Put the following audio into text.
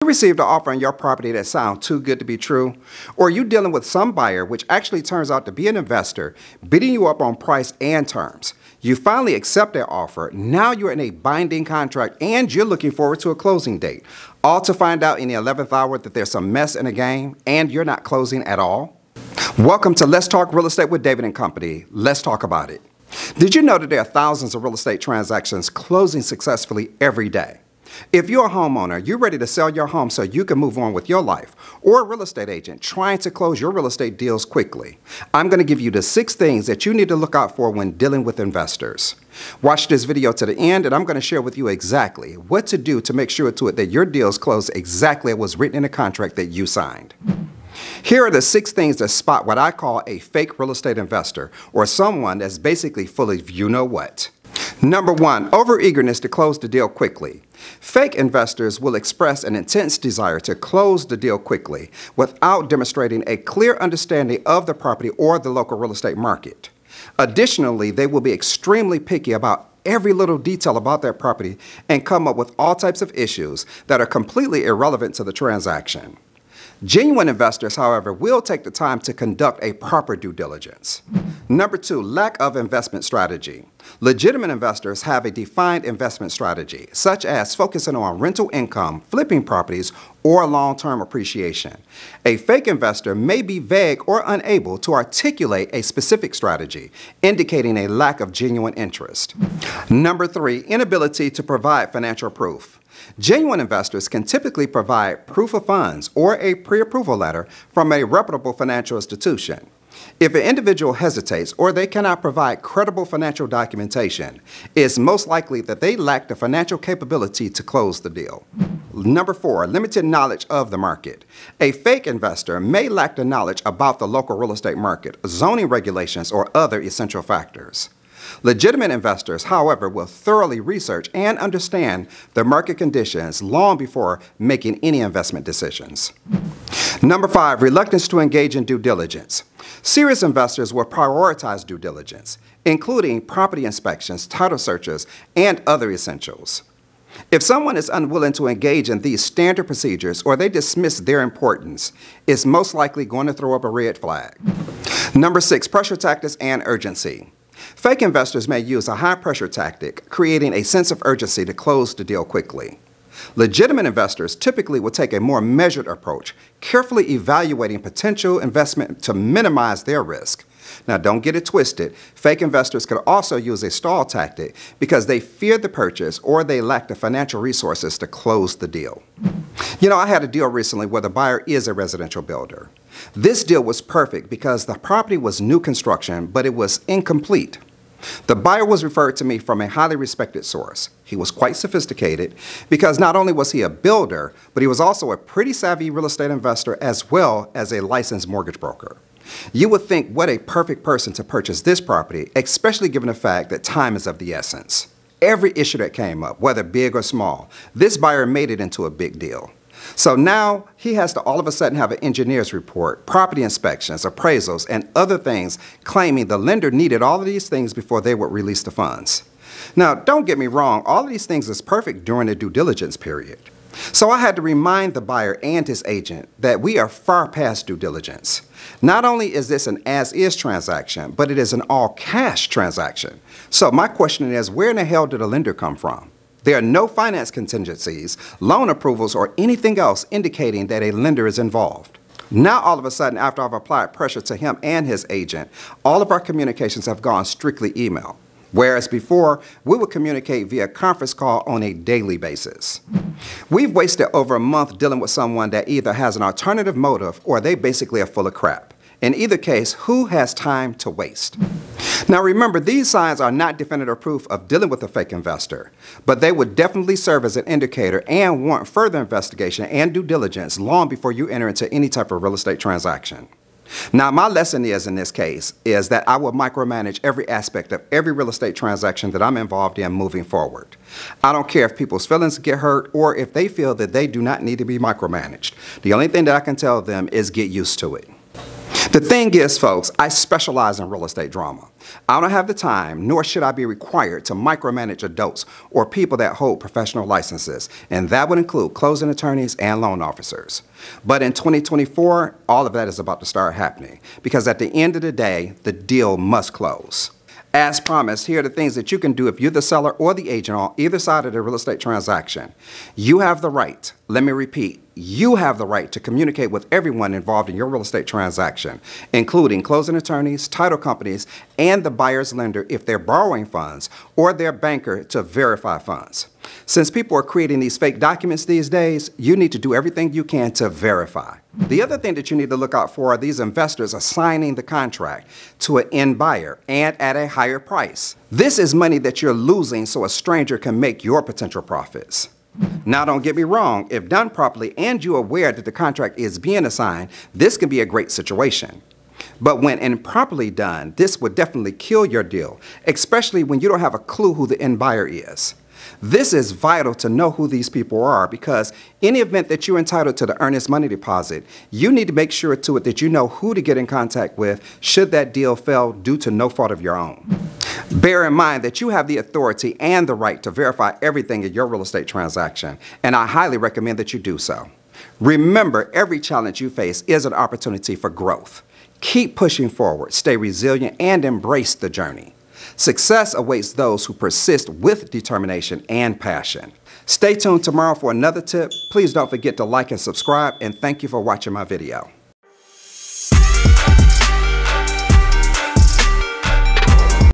You received an offer on your property that sounds too good to be true, or are you dealing with some buyer which actually turns out to be an investor, beating you up on price and terms? You finally accept their offer, now you're in a binding contract and you're looking forward to a closing date, all to find out in the 11th hour that there's some mess in the game and you're not closing at all? Welcome to Let's Talk Real Estate with David & Company. Let's talk about it. Did you know that there are thousands of real estate transactions closing successfully every day? If you're a homeowner, you're ready to sell your home so you can move on with your life, or a real estate agent trying to close your real estate deals quickly, I'm going to give you the 6 things that you need to look out for when dealing with investors. Watch this video to the end and I'm going to share with you exactly what to do to make sure that your deals close exactly as was written in the contract that you signed. Here are the 6 things that spot what I call a fake real estate investor, or someone that's basically full of you-know-what. Number 1, over-eagerness to close the deal quickly. Fake investors will express an intense desire to close the deal quickly without demonstrating a clear understanding of the property or the local real estate market. Additionally, they will be extremely picky about every little detail about their property and come up with all types of issues that are completely irrelevant to the transaction. Genuine investors, however, will take the time to conduct a proper due diligence. Number 2, lack of investment strategy. Legitimate investors have a defined investment strategy, such as focusing on rental income, flipping properties, or long-term appreciation. A fake investor may be vague or unable to articulate a specific strategy, indicating a lack of genuine interest. Number 3, inability to provide financial proof. Genuine investors can typically provide proof of funds or a pre-approval letter from a reputable financial institution. If an individual hesitates or they cannot provide credible financial documentation, it's most likely that they lack the financial capability to close the deal. Number 4, limited knowledge of the market. A fake investor may lack the knowledge about the local real estate market, zoning regulations, or other essential factors. Legitimate investors, however, will thoroughly research and understand the market conditions long before making any investment decisions. Number 5, reluctance to engage in due diligence. Serious investors will prioritize due diligence, including property inspections, title searches, and other essentials. If someone is unwilling to engage in these standard procedures or they dismiss their importance, it's most likely going to throw up a red flag. Number 6, pressure tactics and urgency. Fake investors may use a high-pressure tactic, creating a sense of urgency to close the deal quickly. Legitimate investors typically will take a more measured approach, carefully evaluating potential investment to minimize their risk. Now, don't get it twisted. Fake investors could also use a stall tactic because they fear the purchase or they lack the financial resources to close the deal. You know, I had a deal recently where the buyer is a residential builder. This deal was perfect because the property was new construction, but it was incomplete. The buyer was referred to me from a highly respected source. He was quite sophisticated because not only was he a builder, but he was also a pretty savvy real estate investor as well as a licensed mortgage broker. You would think what a perfect person to purchase this property, especially given the fact that time is of the essence. Every issue that came up, whether big or small, this buyer made it into a big deal. So now he has to all of a sudden have an engineer's report, property inspections, appraisals, and other things claiming the lender needed all of these things before they would release the funds. Now, don't get me wrong, all of these things is perfect during the due diligence period. So I had to remind the buyer and his agent that we are far past due diligence. Not only is this an as-is transaction, but it is an all-cash transaction. So my question is, where in the hell did the lender come from? There are no finance contingencies, loan approvals, or anything else indicating that a lender is involved. Now, all of a sudden, after I've applied pressure to him and his agent, all of our communications have gone strictly email. Whereas before, we would communicate via conference call on a daily basis. We've wasted over a month dealing with someone that either has an alternative motive or they basically are full of crap. In either case, who has time to waste? Now remember, these signs are not definitive proof of dealing with a fake investor, but they would definitely serve as an indicator and warrant further investigation and due diligence long before you enter into any type of real estate transaction. Now, my lesson is in this case is that I will micromanage every aspect of every real estate transaction that I'm involved in moving forward. I don't care if people's feelings get hurt or if they feel that they do not need to be micromanaged. The only thing that I can tell them is get used to it. The thing is, folks, I specialize in real estate drama. I don't have the time, nor should I be required to micromanage adults or people that hold professional licenses, and that would include closing attorneys and loan officers. But in 2024, all of that is about to start happening, because at the end of the day, the deal must close. As promised, here are the things that you can do if you're the seller or the agent on either side of the real estate transaction. You have the right, let me repeat, you have the right to communicate with everyone involved in your real estate transaction, including closing attorneys, title companies, and the buyer's lender if they're borrowing funds, or their banker to verify funds. Since people are creating these fake documents these days, you need to do everything you can to verify. The other thing that you need to look out for are these investors assigning the contract to an end buyer and at a higher price. This is money that you're losing so a stranger can make your potential profits. Now, don't get me wrong, if done properly and you're aware that the contract is being assigned, this can be a great situation. But when improperly done, this would definitely kill your deal, especially when you don't have a clue who the end buyer is. This is vital to know who these people are, because in the event that you're entitled to the earnest money deposit, you need to make sure to it that you know who to get in contact with should that deal fail due to no fault of your own. Bear in mind that you have the authority and the right to verify everything in your real estate transaction, and I highly recommend that you do so. Remember, every challenge you face is an opportunity for growth. Keep pushing forward, stay resilient, and embrace the journey. Success awaits those who persist with determination and passion. Stay tuned tomorrow for another tip. Please don't forget to like and subscribe, and thank you for watching my video.